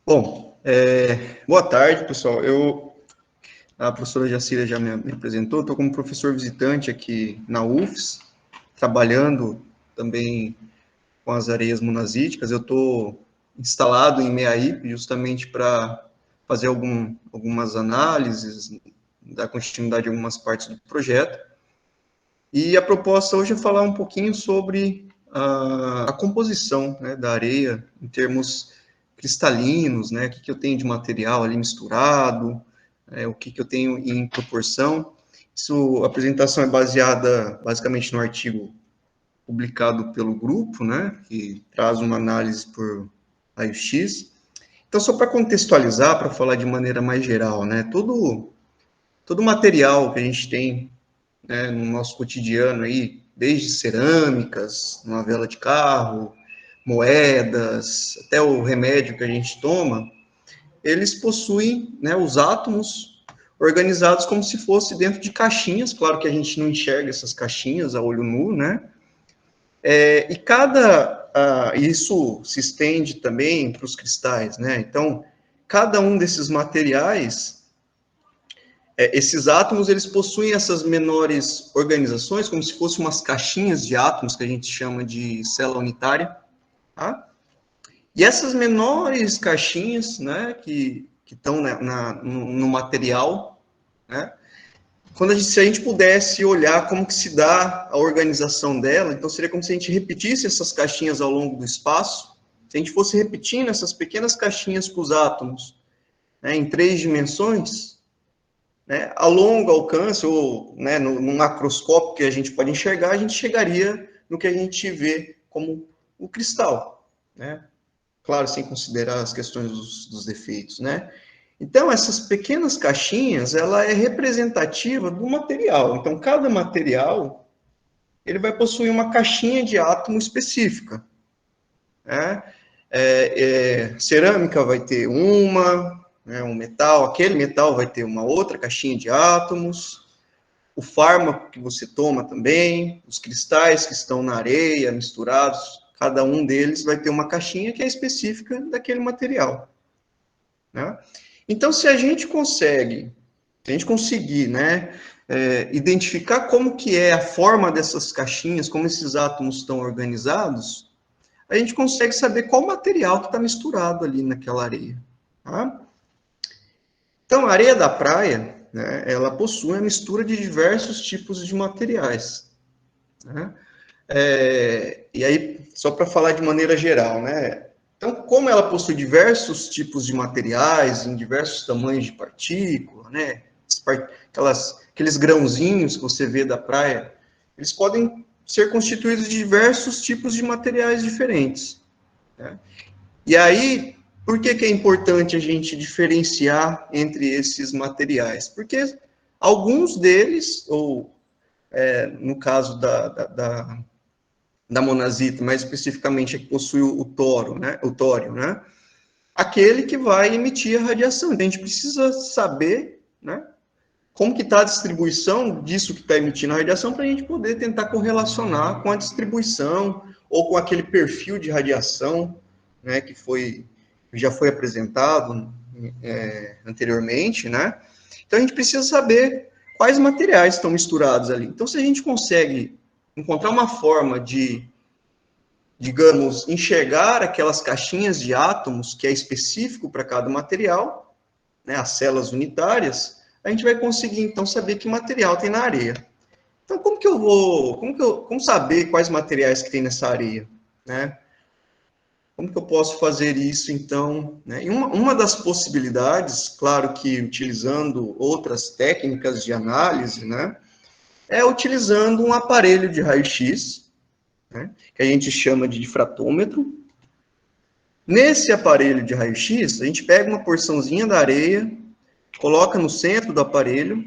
Bom, boa tarde, pessoal. A professora Jacira já me apresentou, estou como professor visitante aqui na UFES, trabalhando também com as areias monazíticas. Eu estou instalado em MEAIP justamente para fazer algumas análises, dar continuidade a algumas partes do projeto. E a proposta hoje é falar um pouquinho sobre a composição, né, da areia em termos cristalinos, né, o que eu tenho de material ali misturado, o que eu tenho em proporção. A apresentação é baseada basicamente no artigo publicado pelo grupo, né, que traz uma análise por raio-x. Então, só para contextualizar, para falar de maneira mais geral, né, todo material que a gente tem, né, no nosso cotidiano aí, desde cerâmicas, uma vela de carro, moedas, até o remédio que a gente toma, eles possuem, né, os átomos organizados como se fosse dentro de caixinhas. Claro que a gente não enxerga essas caixinhas a olho nu, né? Isso se estende também para os cristais, né? Então, cada um desses materiais, esses átomos, eles possuem essas menores organizações, como se fossem umas caixinhas de átomos, que a gente chama de célula unitária, tá? E essas menores caixinhas, né, que estão no material, né, se a gente pudesse olhar como que se dá a organização dela, então seria como se a gente repetisse essas caixinhas ao longo do espaço, se a gente fosse repetindo essas pequenas caixinhas com os átomos, né, em 3 dimensões, né, a longo alcance, ou, né, no macroscópio que a gente pode enxergar, a gente chegaria no que a gente vê como o cristal, né? Claro, sem considerar as questões dos defeitos, né? Então, essas pequenas caixinhas, ela é representativa do material. Então, cada material, ele vai possuir uma caixinha de átomo específica, né? Cerâmica vai ter uma, né, um metal, aquele metal vai ter uma outra caixinha de átomos, o fármaco que você toma também, os cristais que estão na areia, misturados, cada um deles vai ter uma caixinha que é específica daquele material, né? Então, se a gente conseguir, né, identificar como que é a forma dessas caixinhas, como esses átomos estão organizados, a gente consegue saber qual material que está misturado ali naquela areia, tá? Então, a areia da praia, né, ela possui a mistura de diversos tipos de materiais, né? E aí, só para falar de maneira geral, né? Então, como ela possui diversos tipos de materiais, em diversos tamanhos de partícula, né? Aqueles grãozinhos que você vê da praia, eles podem ser constituídos de diversos tipos de materiais diferentes, né? E aí, por que é importante a gente diferenciar entre esses materiais? Porque alguns deles, ou no caso da monazita, mais especificamente, que possui o tório, né? Aquele que vai emitir a radiação. Então, a gente precisa saber, né, como que está a distribuição disso que está emitindo a radiação para a gente poder tentar correlacionar com a distribuição ou com aquele perfil de radiação, né, que já foi apresentado anteriormente, né? Então, a gente precisa saber quais materiais estão misturados ali. Então, se a gente consegue encontrar uma forma de, digamos, enxergar aquelas caixinhas de átomos que é específico para cada material, né, as células unitárias, a gente vai conseguir, então, saber que material tem na areia. Então, como saber quais materiais que tem nessa areia, né? Como que eu posso fazer isso, então? Né? E uma das possibilidades, claro que utilizando outras técnicas de análise, né, é utilizando um aparelho de raio-x, né, que a gente chama de difratômetro. Nesse aparelho de raio-x, a gente pega uma porçãozinha da areia, coloca no centro do aparelho,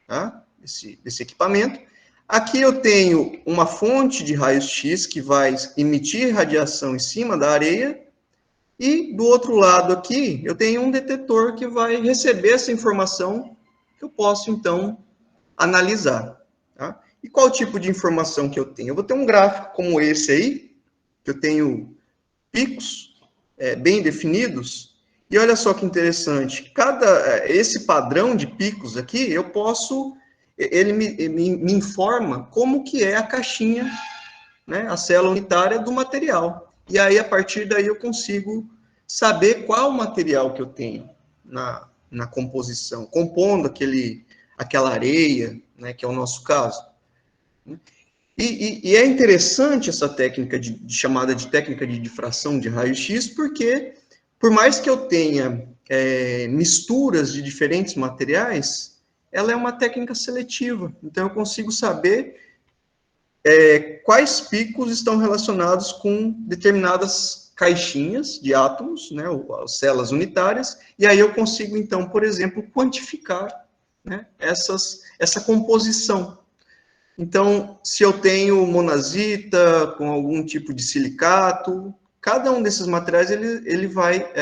tá? Esse equipamento. Aqui eu tenho uma fonte de raios-x que vai emitir radiação em cima da areia, e do outro lado aqui eu tenho um detetor que vai receber essa informação que eu posso, então, analisar. Tá? E qual tipo de informação que eu tenho? Eu vou ter um gráfico como esse aí, que eu tenho picos bem definidos, E olha só que interessante, esse padrão de picos aqui, ele me informa como que é a caixinha, né, a célula unitária do material. E aí, a partir daí, eu consigo saber qual material que eu tenho na composição, compondo aquela areia, né, que é o nosso caso. E é interessante essa técnica chamada de técnica de difração de raio-x, porque por mais que eu tenha misturas de diferentes materiais, ela é uma técnica seletiva. Então, eu consigo saber quais picos estão relacionados com determinadas caixinhas de átomos, né, ou células unitárias, e aí eu consigo, então, por exemplo, quantificar, né, essa composição. Então, se eu tenho monazita com algum tipo de silicato, cada um desses materiais ele vai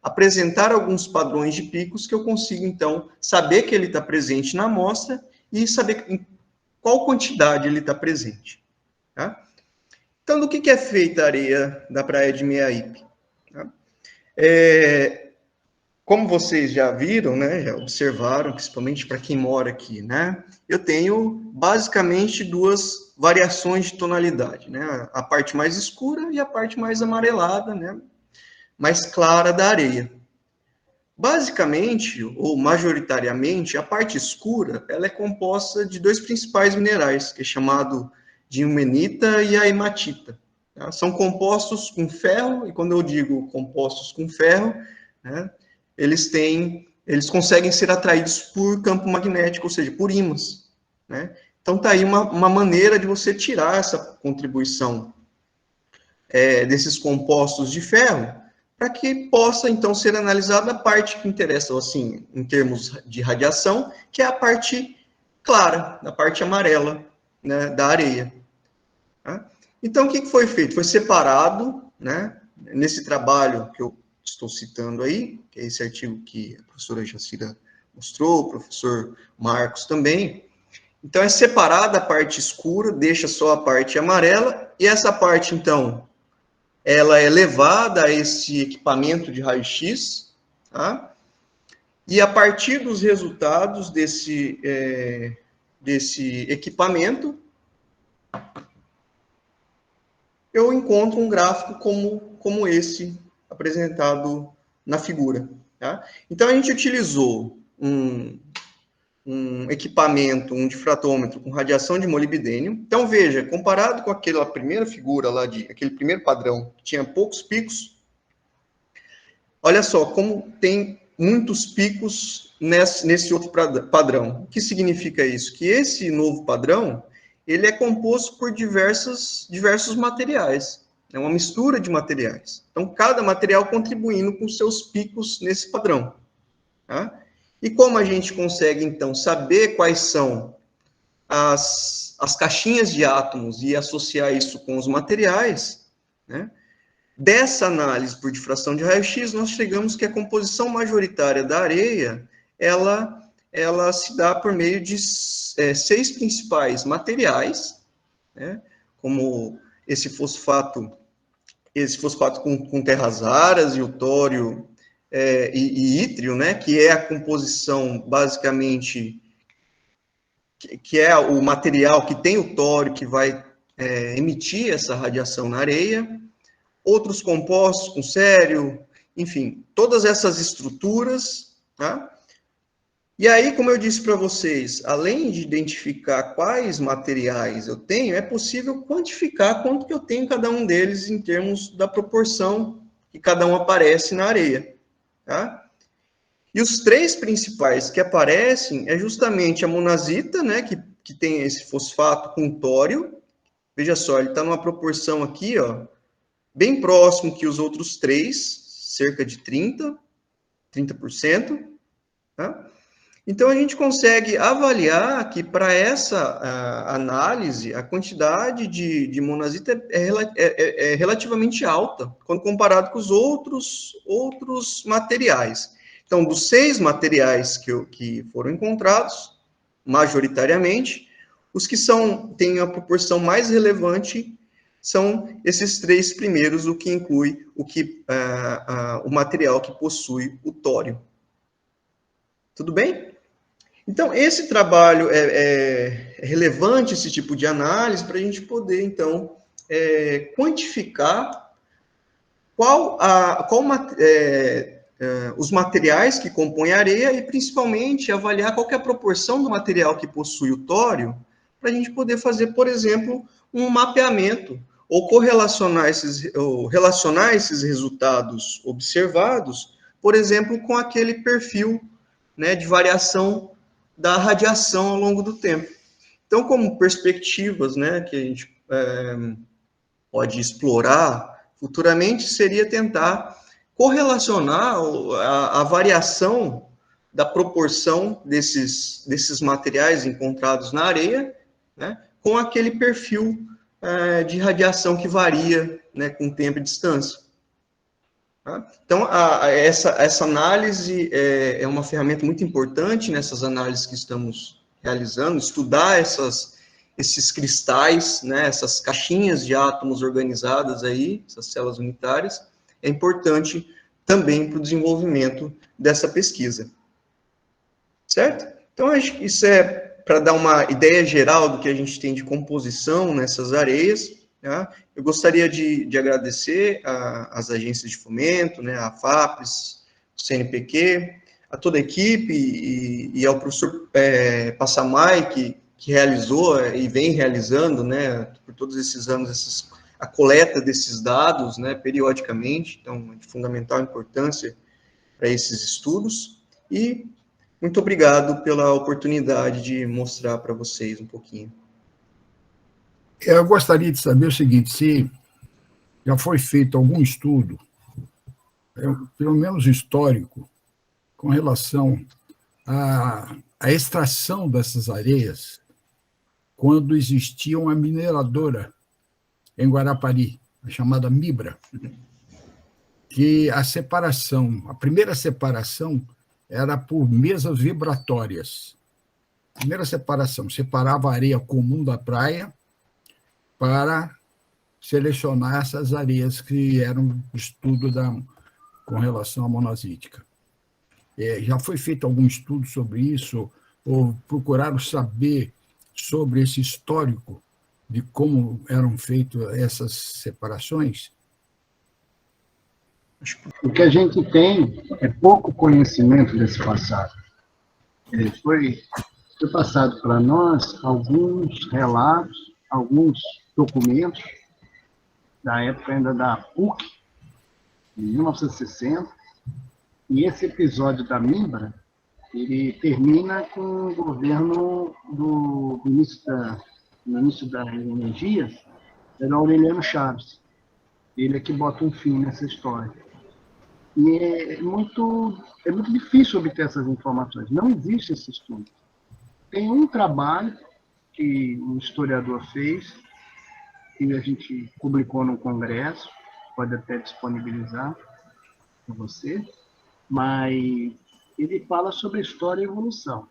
apresentar alguns padrões de picos que eu consigo, então, saber que ele está presente na amostra e saber em qual quantidade ele está presente. Tá? Então, do que é feita a areia da praia de Meaípe? Tá? Como vocês já viram, né, já observaram, principalmente para quem mora aqui, né, eu tenho basicamente duas variações de tonalidade, né, a parte mais escura e a parte mais amarelada, né, mais clara da areia. Basicamente, ou majoritariamente, a parte escura, ela é composta de dois principais minerais, que é chamado de ilmenita e a hematita. Tá? São compostos com ferro, e quando eu digo compostos com ferro, né, eles conseguem ser atraídos por campo magnético, ou seja, por ímãs. Né? Então, está aí uma maneira de você tirar essa contribuição desses compostos de ferro, para que possa, então, ser analisada a parte que interessa, assim, em termos de radiação, que é a parte clara, a parte amarela, né, da areia. Tá? Então, o que foi feito? Foi separado, né, nesse trabalho que eu estou citando aí, que é esse artigo que a professora Jacira mostrou, o professor Marcos também. Então, é separada a parte escura, deixa só a parte amarela, e essa parte, então, ela é levada a esse equipamento de raio-x, tá? E a partir dos resultados desse equipamento, eu encontro um gráfico como esse apresentado na figura. Tá? Então, a gente utilizou um equipamento, um difratômetro com radiação de molibdênio. Então, veja, comparado com aquela primeira figura lá, aquele primeiro padrão, que tinha poucos picos, olha só como tem muitos picos nesse outro padrão. O que significa isso? Que esse novo padrão, ele é composto por diversos materiais. É uma mistura de materiais. Então, cada material contribuindo com seus picos nesse padrão. Tá? E como a gente consegue, então, saber quais são as caixinhas de átomos e associar isso com os materiais, né? Dessa análise por difração de raio-x, nós chegamos que a composição majoritária da areia, ela se dá por meio de 6 principais materiais, né? Como esse fosfato com terras raras, e o tório e ítrio, né? Que é a composição, basicamente, que é o material que tem o tório que vai emitir essa radiação na areia, outros compostos com cério, enfim, todas essas estruturas, tá? E aí, como eu disse para vocês, além de identificar quais materiais eu tenho, é possível quantificar quanto que eu tenho em cada um deles em termos da proporção que cada um aparece na areia, tá? E os 3 principais que aparecem é justamente a monazita, né, que tem esse fosfato com tório. Veja só, ele está numa proporção aqui, ó, bem próximo que os outros 3, cerca de 30%. Tá? Então, a gente consegue avaliar que, para essa análise, a quantidade de monazita é relativamente alta, quando comparado com os outros materiais. Então, dos 6 materiais que foram encontrados, majoritariamente, os que têm a proporção mais relevante são esses 3 primeiros, o que inclui o material que possui o tório. Tudo bem? Então, esse trabalho é relevante, esse tipo de análise, para a gente poder, então, quantificar os materiais que compõem a areia e, principalmente, avaliar qual que é a proporção do material que possui o tório, para a gente poder fazer, por exemplo, um mapeamento ou relacionar esses resultados observados, por exemplo, com aquele perfil, né, de variação da radiação ao longo do tempo. Então, como perspectivas, né, que a gente pode explorar futuramente, seria tentar correlacionar a variação da proporção desses materiais encontrados na areia, né, com aquele perfil de radiação que varia, né, com tempo e distância. Tá? Então, essa análise é uma ferramenta muito importante nessas análises que estamos realizando, estudar esses cristais, né, essas caixinhas de átomos organizadas aí, essas células unitárias, é importante também para o desenvolvimento dessa pesquisa. Certo? Então, acho que isso é para dar uma ideia geral do que a gente tem de composição nessas areias. Tá? Eu gostaria de agradecer às agências de fomento, né, a FAPES, o CNPq, a toda a equipe e ao professor Passamay, que realizou e vem realizando, né, por todos esses anos, a coleta desses dados, né, periodicamente, então, é de fundamental importância para esses estudos, e muito obrigado pela oportunidade de mostrar para vocês um pouquinho. Eu gostaria de saber o seguinte, se já foi feito algum estudo, pelo menos histórico, com relação à extração dessas areias quando existia uma mineradora em Guarapari, a chamada Mibra, que a primeira separação era por mesas vibratórias. A primeira separação, separava a areia comum da praia para selecionar essas areias que eram estudo com relação à monazítica. Já foi feito algum estudo sobre isso, ou procuraram saber sobre esse histórico de como eram feitas essas separações? O que a gente tem é pouco conhecimento desse passado. Foi passado para nós alguns relatos, alguns documentos da época ainda da PUC, em 1960, e esse episódio da Mibra, ele termina com o governo do ministro da Energia, era Aureliano Chaves. Ele é que bota um fim nessa história. E é muito difícil obter essas informações. Não existe esse estudo. Tem um trabalho que um historiador fez, que a gente publicou no congresso, pode até disponibilizar para você, mas ele fala sobre a história e a evolução.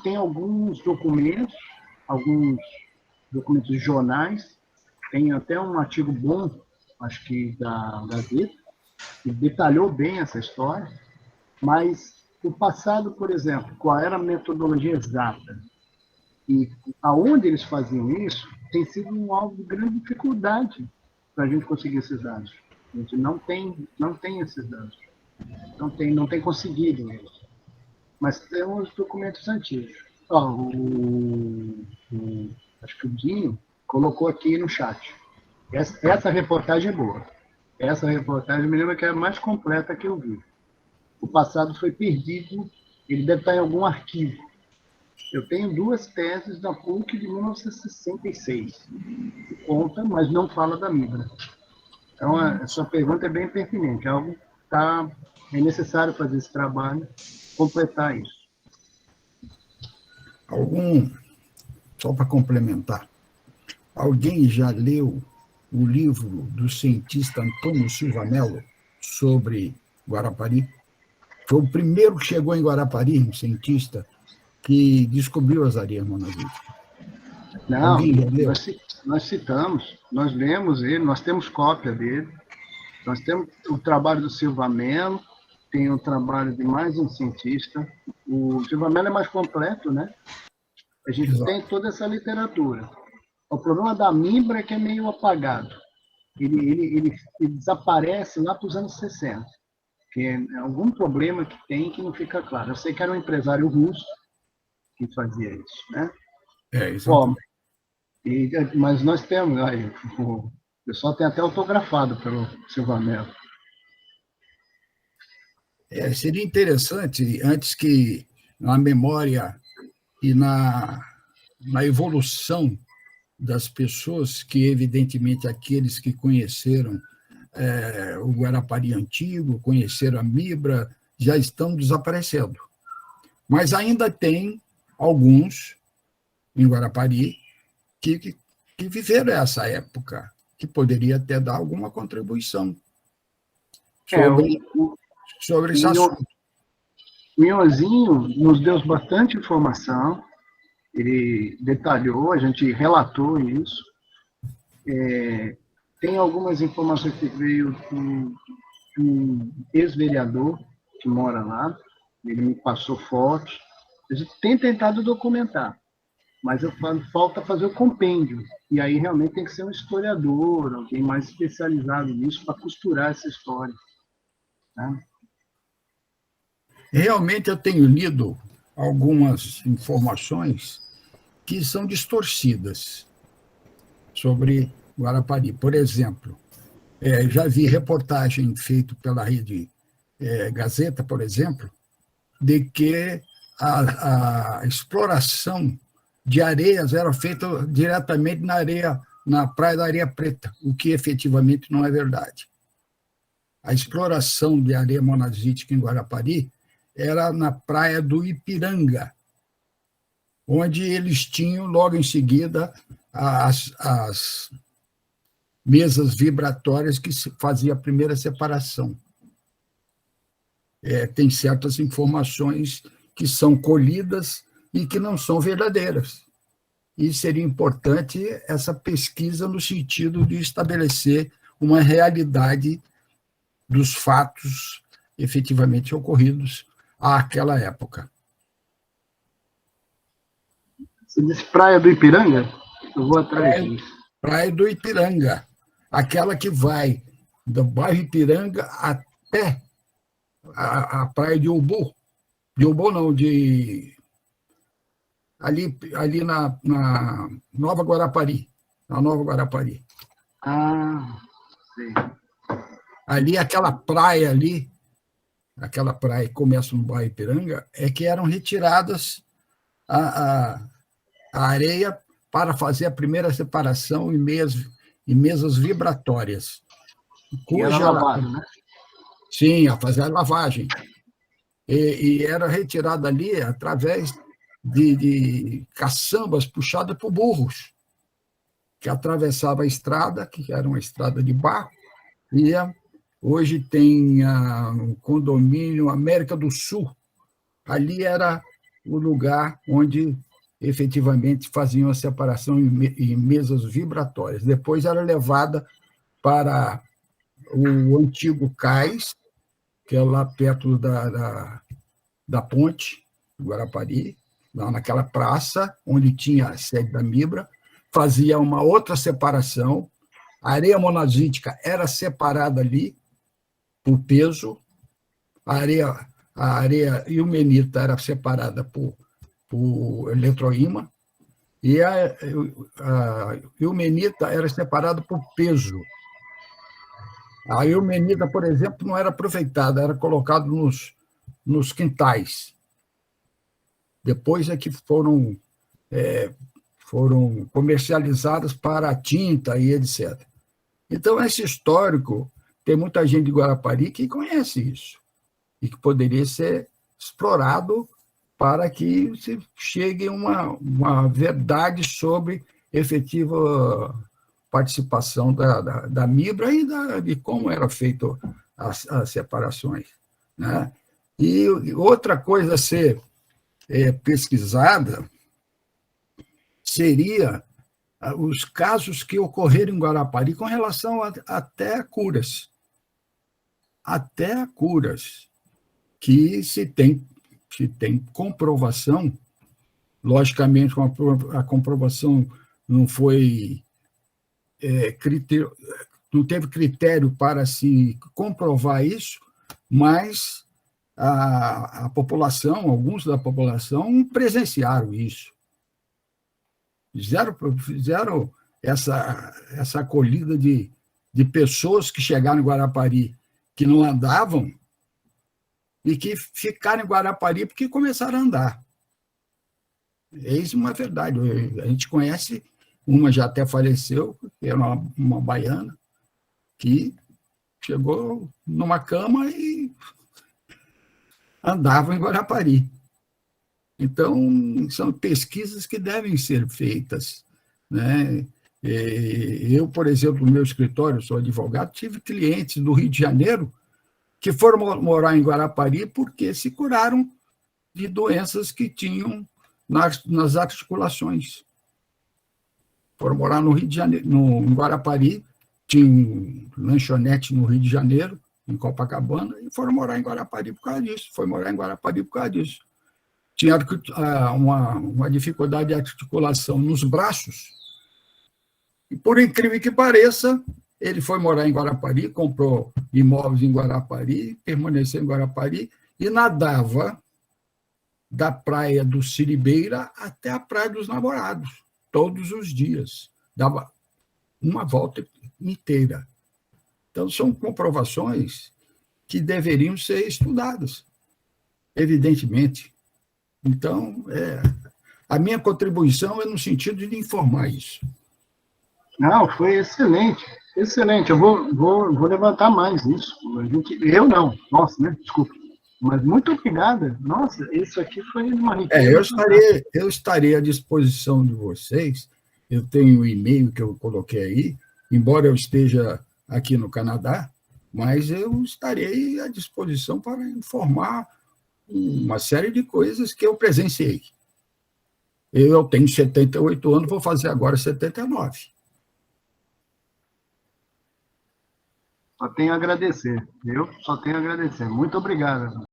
Tem alguns documentos de jornais, tem até um artigo bom, acho que da Gazeta, que detalhou bem essa história, mas o passado, por exemplo, qual era a metodologia exata e aonde eles faziam isso, tem sido um alvo de grande dificuldade para a gente conseguir esses dados. A gente não tem esses dados. Não tem conseguido isso. Mas temos documentos antigos. Acho que o Dinho colocou aqui no chat. Essa reportagem é boa. Essa reportagem me lembra que é a mais completa que eu vi. O passado foi perdido, ele deve estar em algum arquivo. Eu tenho 2 teses da PUC de 1966. Conta, mas não fala da Mibra. Então, a sua pergunta é bem pertinente. É necessário fazer esse trabalho, completar isso. Só para complementar, alguém já leu o livro do cientista Antônio Silva Mello sobre Guarapari? Foi o primeiro que chegou em Guarapari, um cientista que descobriu as areias monazíticas. Não, Alguém já leu? nós citamos, nós lemos ele, nós temos cópia dele, nós temos o trabalho do Silva Mello, tem o trabalho de mais um cientista. O Silva Mello é mais completo, né? A gente Exato. tem toda essa literatura. O problema da Mimbra é que é meio apagado. Ele desaparece lá para os anos 60, que é algum problema que tem que não fica claro. Eu sei que era um empresário russo que fazia isso, né? Exatamente. Mas nós temos, aí, o pessoal tem até autografado pelo Silva Mello. Seria interessante, antes que na memória e na evolução das pessoas, que evidentemente aqueles que conheceram o Guarapari antigo, conheceram a Mibra, já estão desaparecendo. Mas ainda tem alguns em Guarapari que viveram essa época, que poderia até dar alguma contribuição sobre esse assunto. O Ionzinho nos deu bastante informação, ele detalhou, a gente relatou isso. Tem algumas informações que veio de um ex-vereador que mora lá, ele me passou fotos. A gente tem tentado documentar, mas falta fazer o compêndio. E aí realmente tem que ser um historiador, alguém mais especializado nisso para costurar essa história, né? Realmente eu tenho lido algumas informações que são distorcidas sobre Guarapari. Por exemplo, já vi reportagem feita pela Rede Gazeta, por exemplo, de que a exploração de areias era feita diretamente na Praia da Areia Preta, o que efetivamente não é verdade. A exploração de areia monazítica em Guarapari era na Praia do Ipiranga, onde eles tinham, logo em seguida, as mesas vibratórias que fazia a primeira separação. Tem certas informações que são colhidas e que não são verdadeiras. E seria importante essa pesquisa no sentido de estabelecer uma realidade dos fatos efetivamente ocorridos àquela época. Você disse Praia do Ipiranga? Eu vou atrás disso. Praia do Ipiranga, aquela que vai do bairro Ipiranga até a praia de Ubu. De Ubu não, ali na Nova Guarapari. Na Nova Guarapari. Ah, sim. Ali, aquela praia que começa no bairro Ipiranga, é que eram retiradas a areia para fazer a primeira separação em mesas vibratórias. E era lavado, né? Sim, a fazer a lavagem. E era retirada ali através de caçambas puxadas por burros, que atravessava a estrada, que era uma estrada de barro, e hoje tem o condomínio América do Sul. Ali era o lugar onde efetivamente faziam a separação em mesas vibratórias. Depois era levada para o antigo cais, que é lá perto da ponte do Guarapari, lá naquela praça onde tinha a sede da Mibra, fazia uma outra separação. A areia monazítica era separada ali por peso, a areia ilmenita era separada por eletroímã, e a ilmenita era separada por peso. A ilmenita, por exemplo, não era aproveitada, era colocada nos quintais. Depois é que foram comercializadas para a tinta e etc. Então, esse histórico, tem muita gente de Guarapari que conhece isso, e que poderia ser explorado para que se chegue a uma verdade sobre efetiva participação da Mibra e de como eram feitas as separações, né? E outra coisa a ser pesquisada seria os casos que ocorreram em Guarapari com relação até a curas. Até a curas, que se tem comprovação, logicamente a comprovação não foi não teve critério para se comprovar isso, mas a população, alguns da população presenciaram isso. Fizeram essa acolhida de pessoas que chegaram em Guarapari que não andavam e que ficaram em Guarapari porque começaram a andar. Eis uma verdade. A gente conhece, uma já até faleceu, que era uma baiana, que chegou numa cama e andava em Guarapari. Então, são pesquisas que devem ser feitas, né? Eu, por exemplo, no meu escritório, sou advogado, tive clientes do Rio de Janeiro que foram morar em Guarapari porque se curaram de doenças que tinham nas articulações. Foram morar no Rio de Janeiro, em Guarapari, tinha um lanchonete no Rio de Janeiro, em Copacabana, e foram morar em Guarapari por causa disso. Foi morar em Guarapari por causa disso. Tinha uma dificuldade de articulação nos braços, e, por incrível que pareça, ele foi morar em Guarapari, comprou imóveis em Guarapari, permaneceu em Guarapari e nadava da praia do Siribeira até a Praia dos Namorados, todos os dias. Dava uma volta inteira. Então, são comprovações que deveriam ser estudadas, evidentemente. Então, a minha contribuição é no sentido de informar isso. Não, foi excelente, excelente. Eu vou levantar mais isso. Eu não, nossa, né? Desculpa. Mas muito obrigada. Nossa, isso aqui foi uma riqueza. Eu estarei à disposição de vocês. Eu tenho o e-mail que eu coloquei aí, embora eu esteja aqui no Canadá, mas eu estarei à disposição para informar uma série de coisas que eu presenciei. Eu tenho 78 anos, vou fazer agora 79. Só tenho a agradecer. Eu só tenho a agradecer. Muito obrigado.